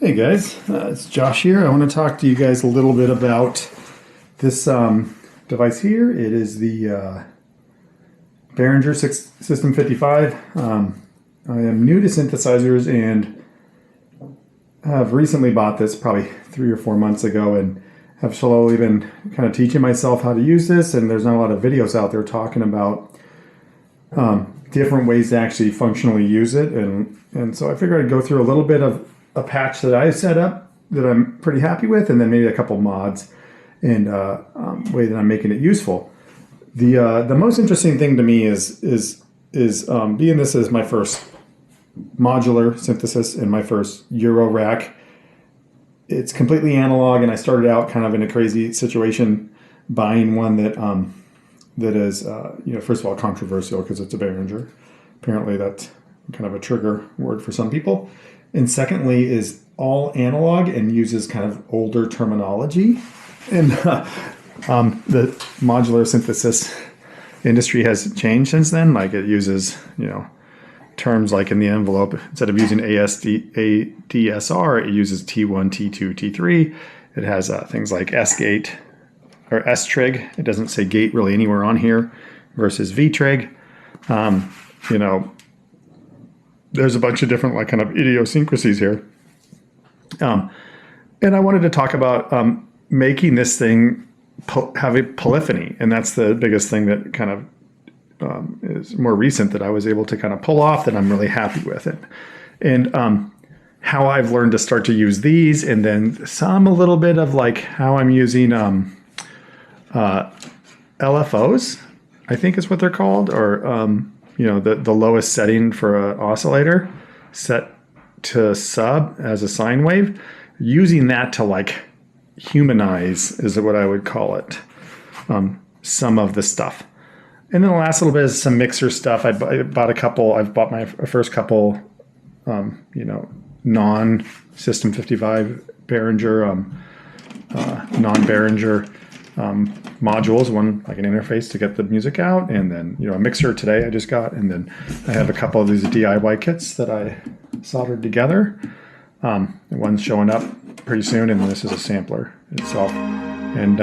Hey guys, it's Josh here. I want to talk to you guys a little bit about this device here. It is the Behringer System 55. I am new to synthesizers and have recently bought this probably 3 or 4 months ago and have slowly been kind of teaching myself how to use this, and there's not a lot of videos out there talking about different ways to actually functionally use it, and so I figured I'd go through a little bit of a patch that I set up that I'm pretty happy with, and then maybe a couple mods and way that I'm making it useful. The most interesting thing to me is being this is my first modular synthesis and my first Euro rack. It's completely analog, and I started out kind of in a crazy situation buying one that that is first of all controversial because it's a Behringer. Apparently that's kind of a trigger word for some people. And secondly is all analog and uses kind of older terminology. And the modular synthesis industry has changed since then. Like it uses, terms like in the envelope, instead of using ADSR, it uses T1, T2, T3. It has things like S-gate or S-trig. It doesn't say gate really anywhere on here versus V-trig. There's a bunch of different kind of idiosyncrasies here. And I wanted to talk about making this thing have a polyphony. And that's the biggest thing that kind of is more recent that I was able to kind of pull off that I'm really happy with it. And how I've learned to start to use these, and then a little bit of how I'm using LFOs, I think is what they're called, or the lowest setting for an oscillator set to sub as a sine wave, using that to humanize is what I would call it, some of the stuff. And then the last little bit is some mixer stuff. I've bought my first couple, non-System 55 Behringer, non-Behringer modules, one like an interface to get the music out, and then a mixer today I just got, and then I have a couple of these DIY kits that I soldered together. One's showing up pretty soon, and this is a sampler itself, and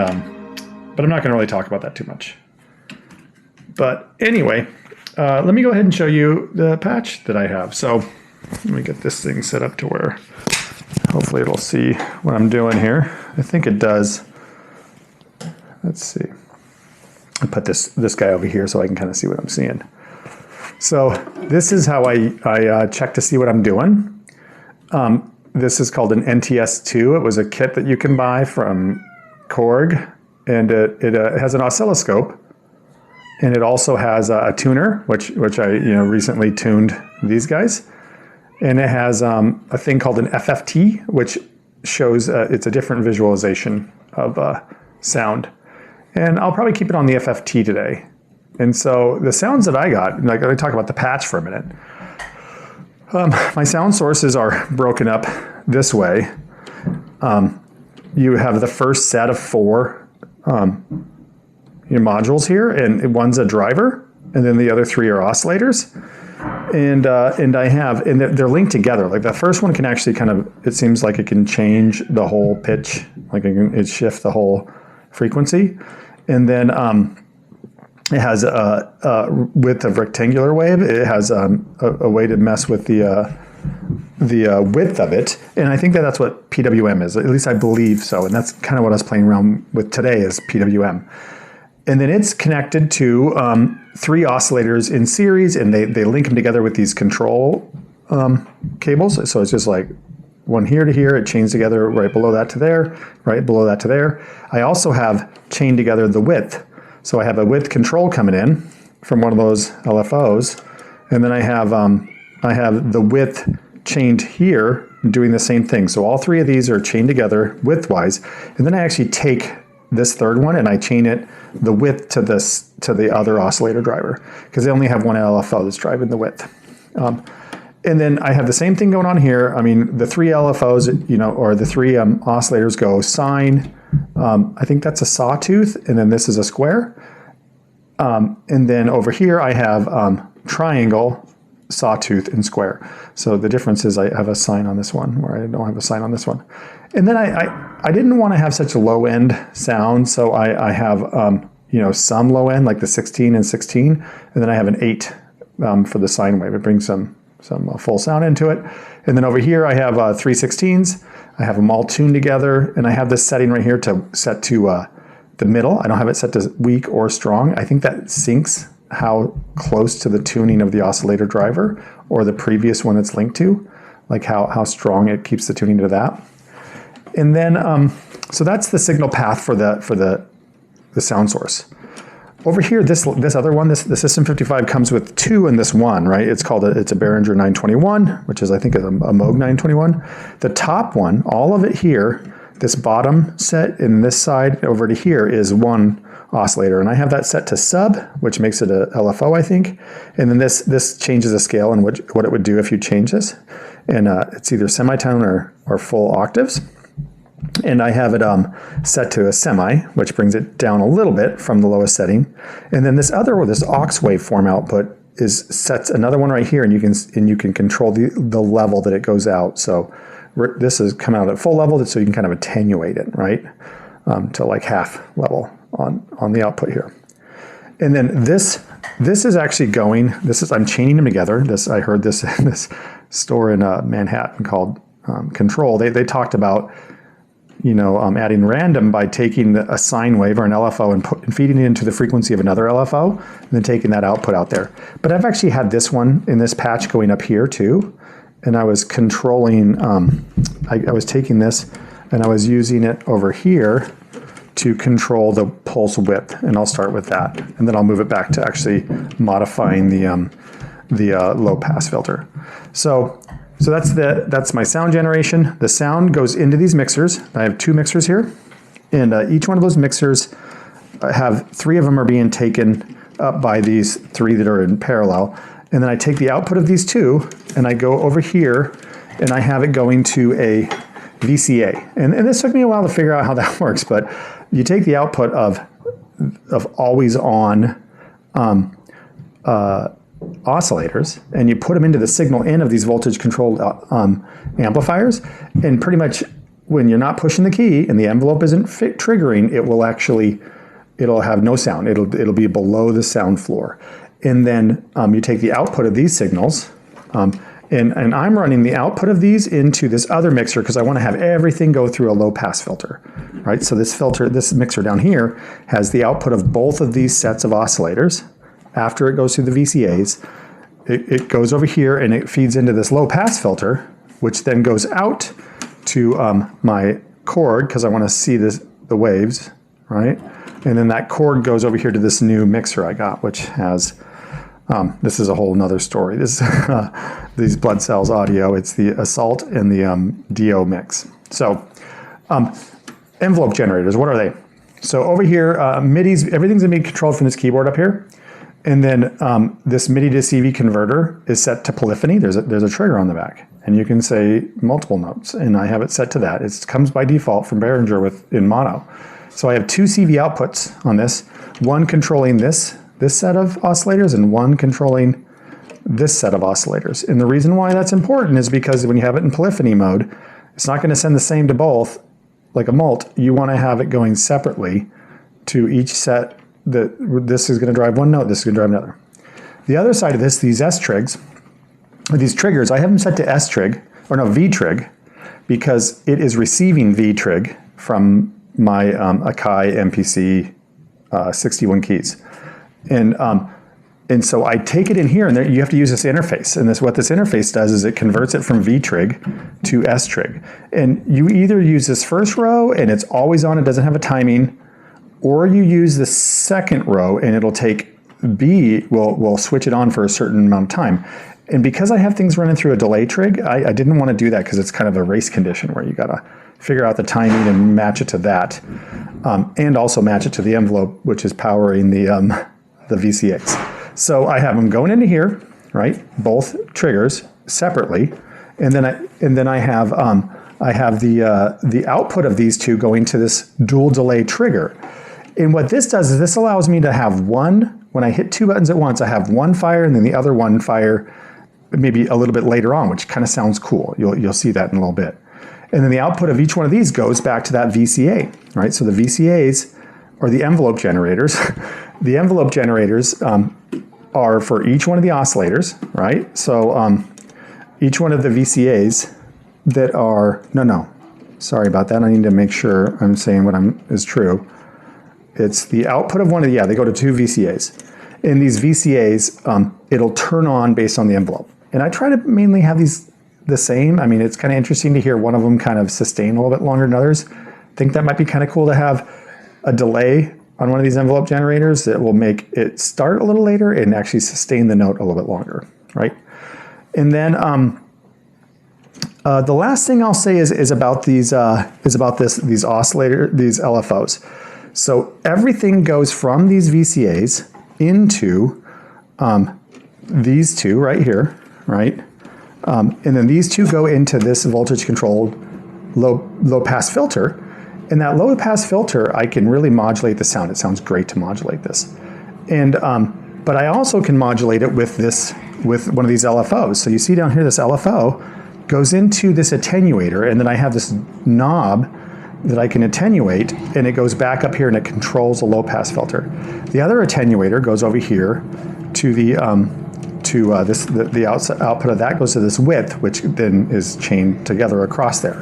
but I'm not going to really talk about that too much. But anyway, let me go ahead and show you the patch that I have. So let me get this thing set up to where hopefully it'll see what I'm doing here. I think it does. Let's see. I'll put this guy over here so I can kind of see what I'm seeing. So this is how I check to see what I'm doing. This is called an NTS2. It was a kit that you can buy from chord, and it has an oscilloscope, and it also has a tuner, which I recently tuned these guys, and it has a thing called an FFT, which shows it's a different visualization of sound. And I'll probably keep it on the FFT today. And so the sounds that I got, let me talk about the patch for a minute. My sound sources are broken up this way. You have the first set of 4 modules here, and one's a driver, and then the other 3 are oscillators. And they're linked together. Like the first one can actually it seems like it can change the whole pitch, it shift the whole frequency, and then it has a width of rectangular wave. It has a way to mess with the width of it, and I think that's what PWM is. At least I believe so, and that's kind of what I was playing around with today is PWM. And then it's connected to 3 oscillators in series, and they link them together with these control cables. So it's just like one here to here, it chains together right below that to there, right below that to there. I also have chained together the width. So I have a width control coming in from one of those LFOs, and then I have the width chained here doing the same thing. So all 3 of these are chained together width-wise, and then I actually take this third one and I chain it the width to the other oscillator driver, because they only have one LFO that's driving the width. And then I have the same thing going on here. I mean, the 3 LFOs, or the 3 oscillators go sine. I think that's a sawtooth, and then this is a square. And then over here I have triangle, sawtooth and square. So the difference is I have a sine on this one where I don't have a sine on this one. And then I didn't want to have such a low end sound, so I have you know, some low end like the 16 and 16, and then I have an 8 for the sine wave. It brings some full sound into it. And then over here I have 3/16s. I have them all tuned together, and I have this setting right here to set to the middle. I don't have it set to weak or strong. I think that syncs how close to the tuning of the oscillator driver or the previous one it's linked to, like how strong it keeps the tuning to that. And then, so that's the signal path for the sound source. Over here, this other one, the System 55 comes with 2 and this 1, right? It's a Behringer 921, which is I think a Moog 921. The top one, all of it here, this bottom set and this side over to here is 1 oscillator, and I have that set to sub, which makes it a LFO, I think. And then this changes the scale and what it would do if you change this. And it's either semitone or full octaves. And I have it set to a semi, which brings it down a little bit from the lowest setting. And then this aux waveform output sets another one right here, and you can control the level that it goes out. So this is coming out at full level, so you can kind of attenuate it, right, to like half level on the output here. And then this is actually going. I'm chaining them together. I heard this in this store in Manhattan called Control. They talked about, you know, adding random by taking a sine wave or an LFO and feeding it into the frequency of another LFO, and then taking that output out there. But I've actually had this one in this patch going up here too, and I was controlling, I was taking this and I was using it over here to control the pulse width, and I'll start with that, and then I'll move it back to actually modifying the low pass filter. So that's my sound generation. The sound goes into these mixers. I have 2 mixers here, and each one of those mixers, I have 3 of them are being taken up by these 3 that are in parallel. And then I take the output of these 2, and I go over here, and I have it going to a VCA. And this took me a while to figure out how that works, but you take the output of always on oscillators, and you put them into the signal in of these voltage controlled amplifiers, and pretty much when you're not pushing the key and the envelope isn't triggering, it'll have no sound. It'll be below the sound floor. And then you take the output of these signals, and I'm running the output of these into this other mixer because I want to have everything go through a low pass filter, right? So this mixer down here has the output of both of these sets of oscillators. After it goes through the VCAs, it goes over here and it feeds into this low pass filter, which then goes out to my chord because I want to see the waves, right? And then that chord goes over here to this new mixer I got, which has, this is a whole nother story. This these Blood Cells audio, it's the Assault and the DO mix. So envelope generators, what are they? So over here, MIDIs, everything's gonna be controlled from this keyboard up here. And then this MIDI to CV converter is set to Polyphony. There's a trigger on the back, and you can say multiple notes, and I have it set to that. It comes by default from Behringer in mono. So I have 2 CV outputs on this, one controlling this set of oscillators and one controlling this set of oscillators. And the reason why that's important is because when you have it in polyphony mode, it's not going to send the same to both like a mult. You want to have it going separately to each set. This is going to drive one note, this is going to drive another. The other side of this, these S-trigs, these triggers, I have them set to S-trig, or no, V-trig, because it is receiving V-trig from my Akai MPC 61 keys. And so I take it in here, and there, you have to use this interface. And what this interface does is it converts it from V-trig to S-trig. And you either use this first row, and it's always on, it doesn't have a timing, or you use the second row, and it'll take B, will switch it on for a certain amount of time. And because I have things running through a delay trig, I didn't want to do that because it's kind of a race condition where you got to figure out the timing and match it to that, and also match it to the envelope, which is powering the VCAs. So I have them going into here, right? Both triggers separately, and then I have the output of these 2 going to this dual delay trigger. And what this does is this allows me to have when I hit 2 buttons at once, I have one fire and then the other one fire maybe a little bit later on, which kind of sounds cool. You'll see that in a little bit. And then the output of each one of these goes back to that VCA, right? So the VCAs, or the envelope generators, the envelope generators are for each one of the oscillators, right? So each one of the VCAs that are, sorry about that. I need to make sure I'm saying what is true. It's the output of one of the, they go to two VCAs. In these VCAs, it'll turn on based on the envelope. And I try to mainly have these the same. I mean, it's kind of interesting to hear one of them kind of sustain a little bit longer than others. I think that might be kind of cool to have a delay on one of these envelope generators that will make it start a little later and actually sustain the note a little bit longer, right? And then the last thing I'll say is about these these oscillator, these LFOs. So everything goes from these VCAs into these two right here, right? And then these two go into this voltage-controlled low pass filter. And that low pass filter, I can really modulate the sound. It sounds great to modulate this. And but I also can modulate it with one of these LFOs. So you see down here, this LFO goes into this attenuator, and then I have this knob that I can attenuate, and it goes back up here and it controls the low pass filter. The other attenuator goes over here to the output of that goes to this width, which then is chained together across there.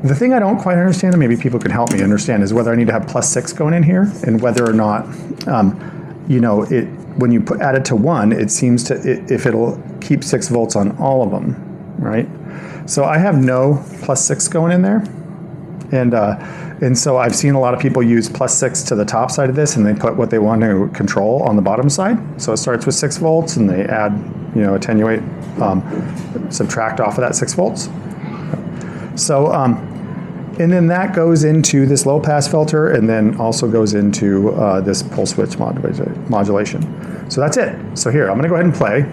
The thing I don't quite understand, and maybe people can help me understand, is whether I need to have +6 going in here, and whether or not, when you add it to 1, it seems to, if it'll keep 6 volts on all of them, right? So I have no +6 going in there, and so I've seen a lot of people use +6 to the top side of this, and they put what they want to control on the bottom side. So it starts with 6 volts, and they add, attenuate, subtract off of that 6 volts. So, and then that goes into this low pass filter, and then also goes into this pulse width modulation. So that's it. So here, I'm gonna go ahead and play.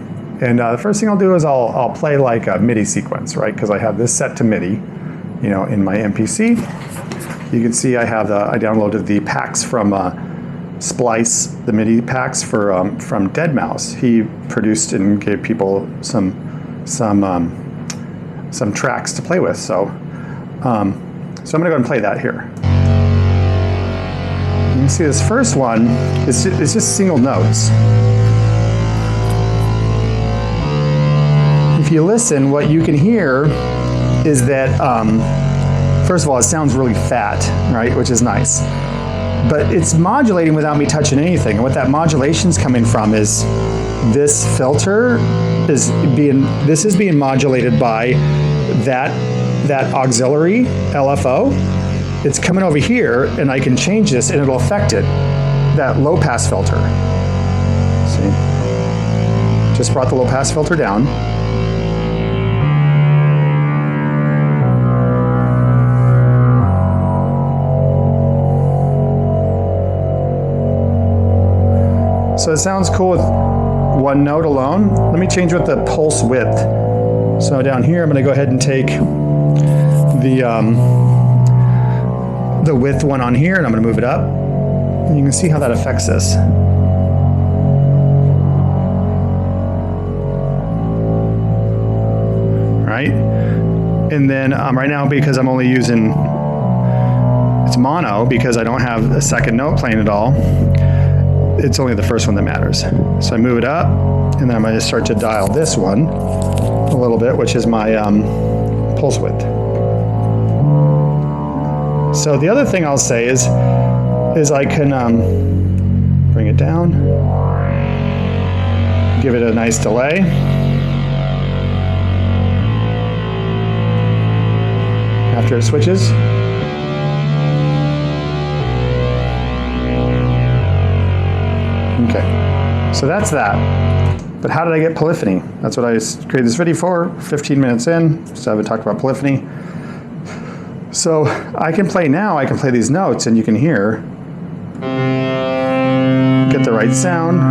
And the first thing I'll do is I'll play like a MIDI sequence, right? Because I have this set to MIDI, in my MPC. You can see I downloaded the packs from Splice, the MIDI packs from deadmau5. He produced and gave people some tracks to play with. So I'm going to go and play that here. You can see this first one is just single notes. If you listen, what you can hear is that, first of all, it sounds really fat, right, which is nice. But it's modulating without me touching anything. And what that modulation's coming from is this filter is being modulated by that auxiliary LFO. It's coming over here, and I can change this, and it'll affect it, that low pass filter. See? Just brought the low pass filter down. So it sounds cool with one note alone. Let me change with the pulse width. So down here, I'm going to go ahead and take the width one on here, and I'm going to move it up. And you can see how that affects this. Right? And then right now, because I'm only using, it's mono, because I don't have a second note playing at all, it's only the first one that matters. So I move it up, and then I'm going to start to dial this one a little bit, which is my pulse width. So the other thing I'll say is I can bring it down, give it a nice delay. After it switches. Okay, so that's that. But how did I get polyphony? That's what I created this video for, 15 minutes in, so I haven't talked about polyphony. So I can play these notes, and you can hear, get the right sound.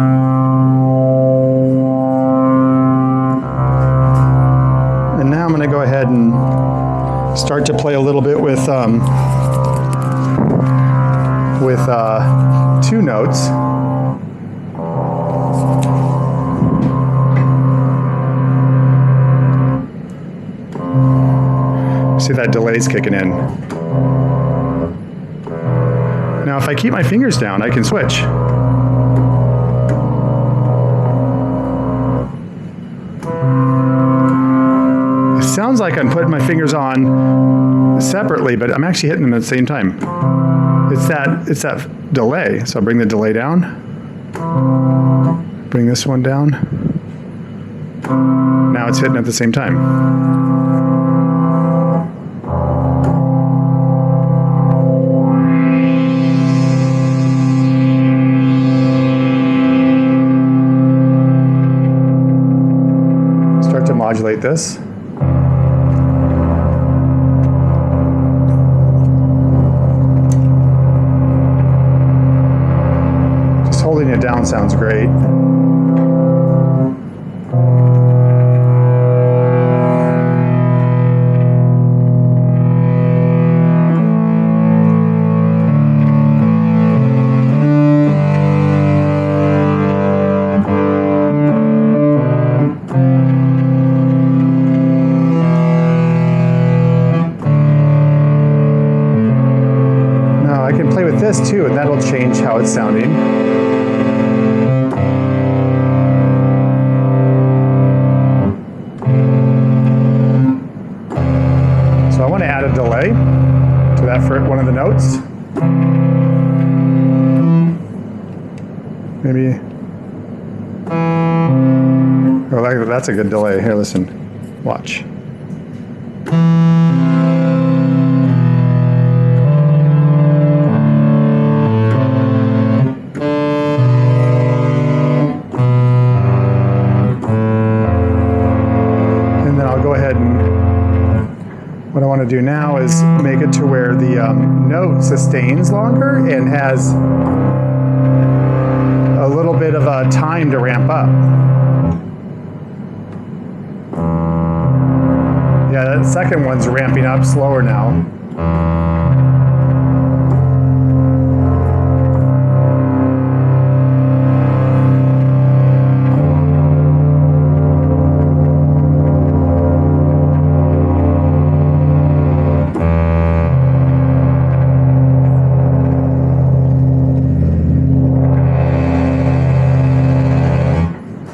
And now I'm gonna go ahead and start to play a little bit with 2 notes. See, that delay's kicking in. Now, if I keep my fingers down, I can switch. It sounds like I'm putting my fingers on separately, but I'm actually hitting them at the same time. It's that delay. So I'll bring the delay down. Bring this one down. Now it's hitting at the same time. Start to modulate this. Just holding it down sounds great. This too, and that'll change how it's sounding. So I want to add a delay to that for one of the notes. Maybe. Oh, that's a good delay. Here, listen. Watch. What I want to do now is make it to where the note sustains longer and has a little bit of a time to ramp up. Yeah, that second one's ramping up slower now.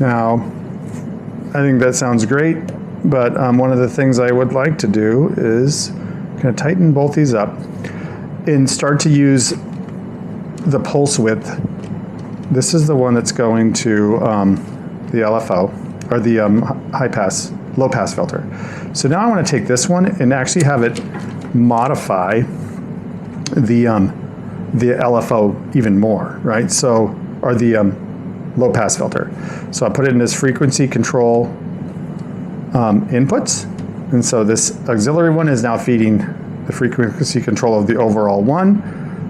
Now, I think that sounds great, but one of the things I would like to do is kind of tighten both these up and start to use the pulse width. This is the one that's going to the LFO, or the low pass filter. So now I want to take this one and actually have it modify the LFO even more, right? So, or the low pass filter. So I put it in this frequency control inputs. And so this auxiliary one is now feeding the frequency control of the overall one.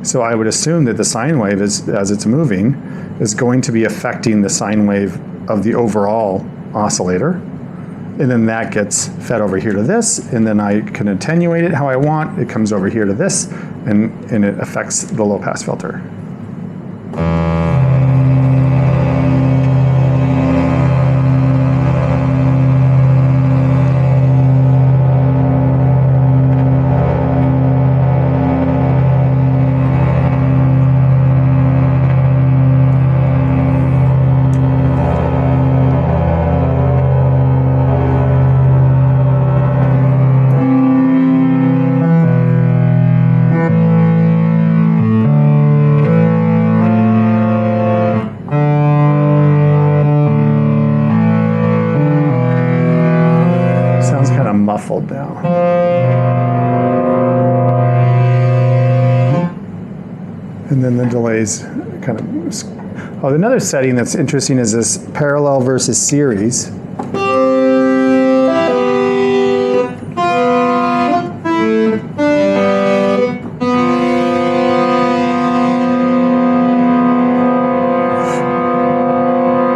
So I would assume that the sine wave, as it's moving, is going to be affecting the sine wave of the overall oscillator. And then that gets fed over here to this, and then I can attenuate it how I want. It comes over here to this, and it affects the low pass filter. Muffled now. And then the delays kind of... Oh, another setting that's interesting is this parallel versus series. I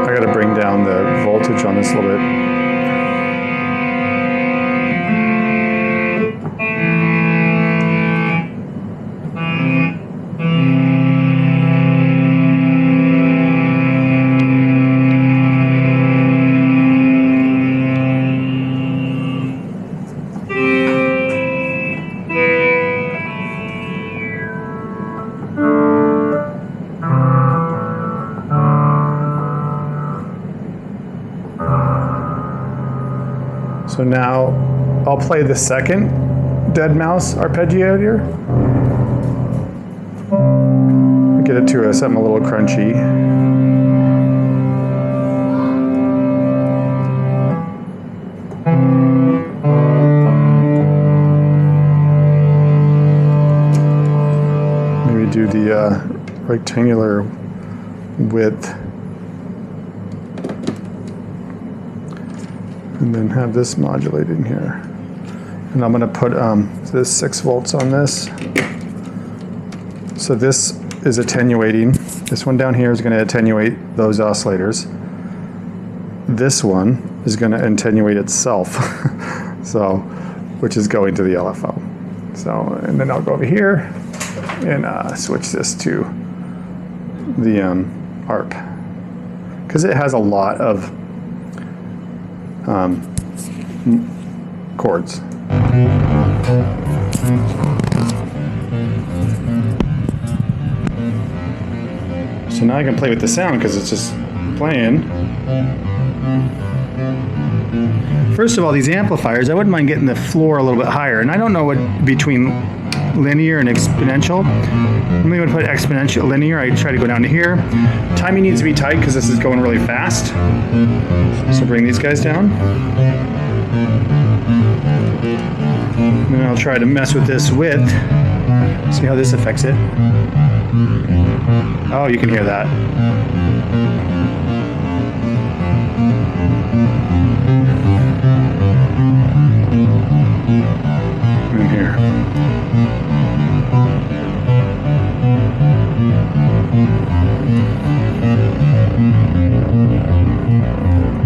got to bring down the voltage on this a little bit. So now I'll play the second dead mouse arpeggiator here. Get it to something a little crunchy. Maybe do the rectangular width. And then have this modulating here. And I'm going to put this 6 volts on this. So this is attenuating. This one down here is going to attenuate those oscillators. This one is going to attenuate itself, so which is going to the LFO. So, and then I'll go over here and switch this to the ARP, because it has a lot of chords. So now I can play with the sound because it's just playing. First of all, these amplifiers, I wouldn't mind getting the floor a little bit higher. And I don't know what between linear and exponential. I'm going to put exponential linear. I try to go down to here. Timing needs to be tight because this is going really fast. So bring these guys down. And then I'll try to mess with this width. See how this affects it. Oh, you can hear that. In here.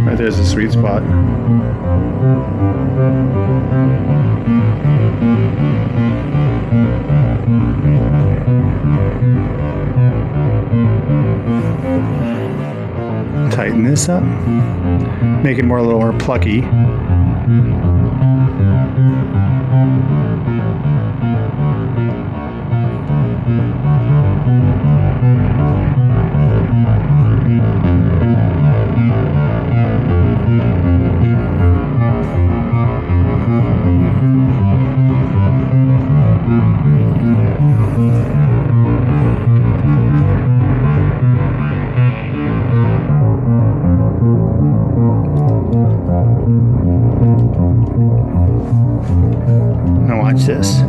Right there's the sweet spot. Tighten this up, make it more a little more plucky. Now watch this.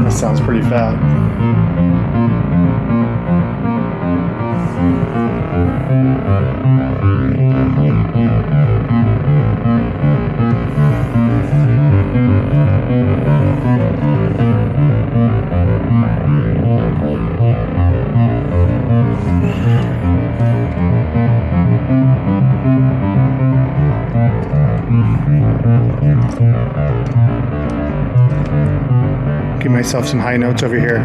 That sounds pretty fat. Give myself some high notes over here.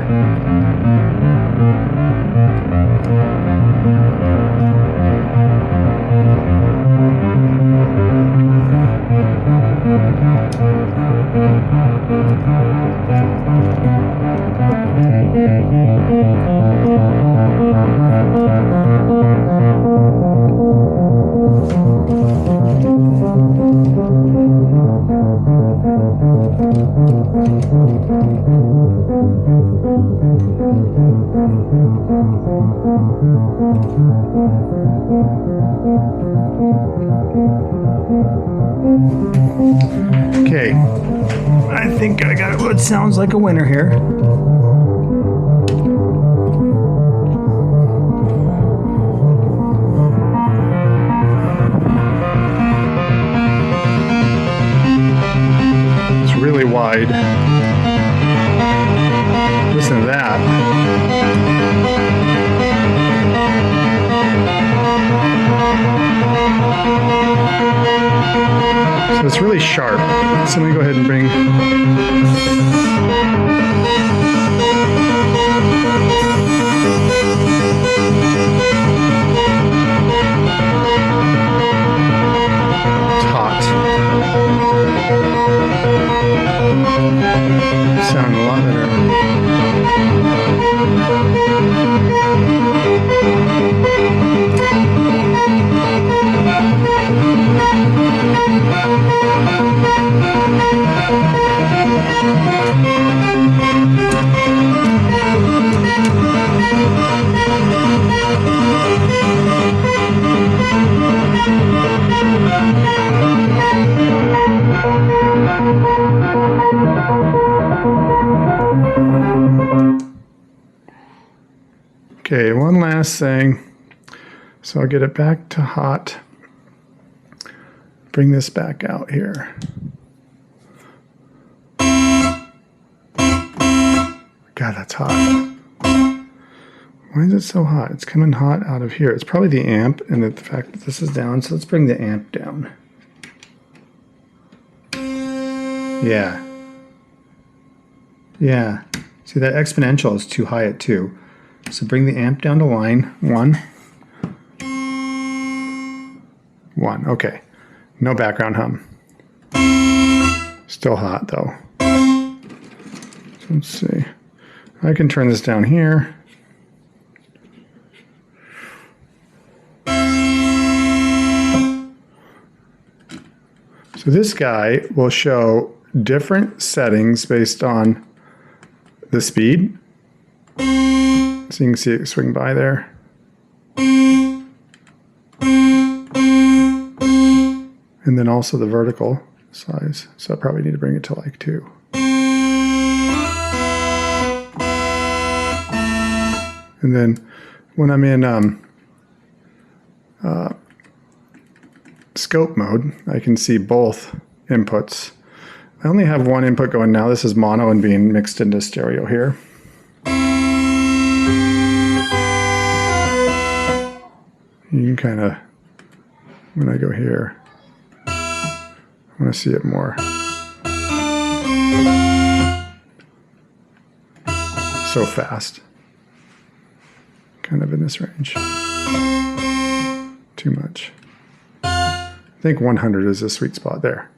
Okay, I think I got what sounds like a winner here. It's really wide. So it's really sharp. So let me go ahead and bring sound a lot better. Okay, one last thing. So I'll get it back to hot. Bring this back out here. God, that's hot. Why is it so hot? It's coming hot out of here. It's probably the amp and the fact that this is down. So let's bring the amp down. Yeah. Yeah. See, that exponential is too high at 2. So bring the amp down to line 1. 1. Okay. No background hum. Still hot though. So let's see. I can turn this down here. So this guy will show different settings based on the speed. So you can see it swing by there. And then also the vertical size. So I probably need to bring it to like 2. And then when I'm in scope mode, I can see both inputs. I only have one input going now. This is mono and being mixed into stereo here. You can kind of, when I go here, I want to see it more. So fast. Kind of in this range. Too much. I think 100 is a sweet spot there.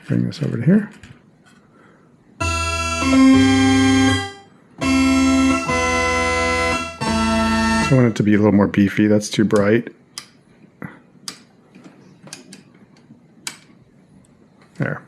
Bring this over to here. I want it to be a little more beefy. That's too bright. There.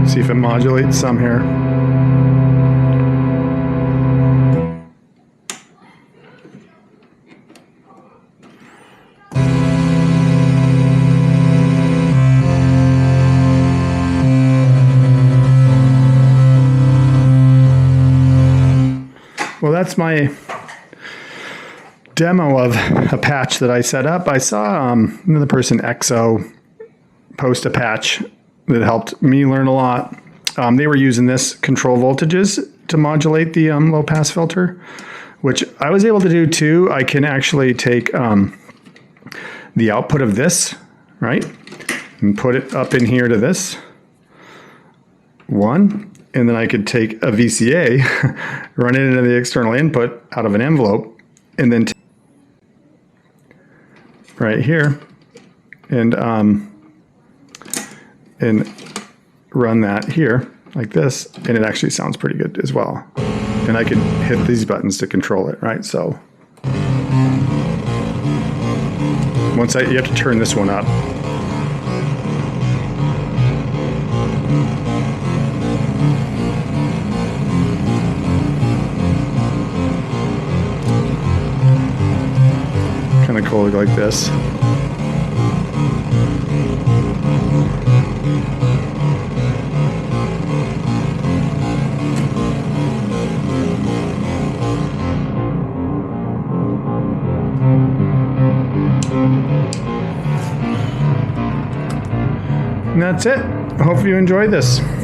See if it modulates some here. Well, that's my demo of a patch that I set up. I saw another person, EXO, post a patch that helped me learn a lot. They were using this control voltages to modulate the low pass filter, which I was able to do too. I can actually take the output of this, right, and put it up in here to this one, and then I could take a VCA, run it into the external input out of an envelope, and then right here, and run that here like this, and it actually sounds pretty good as well. And I can hit these buttons to control it, right? So you have to turn this one up. chord like this. And that's it. I hope you enjoyed this.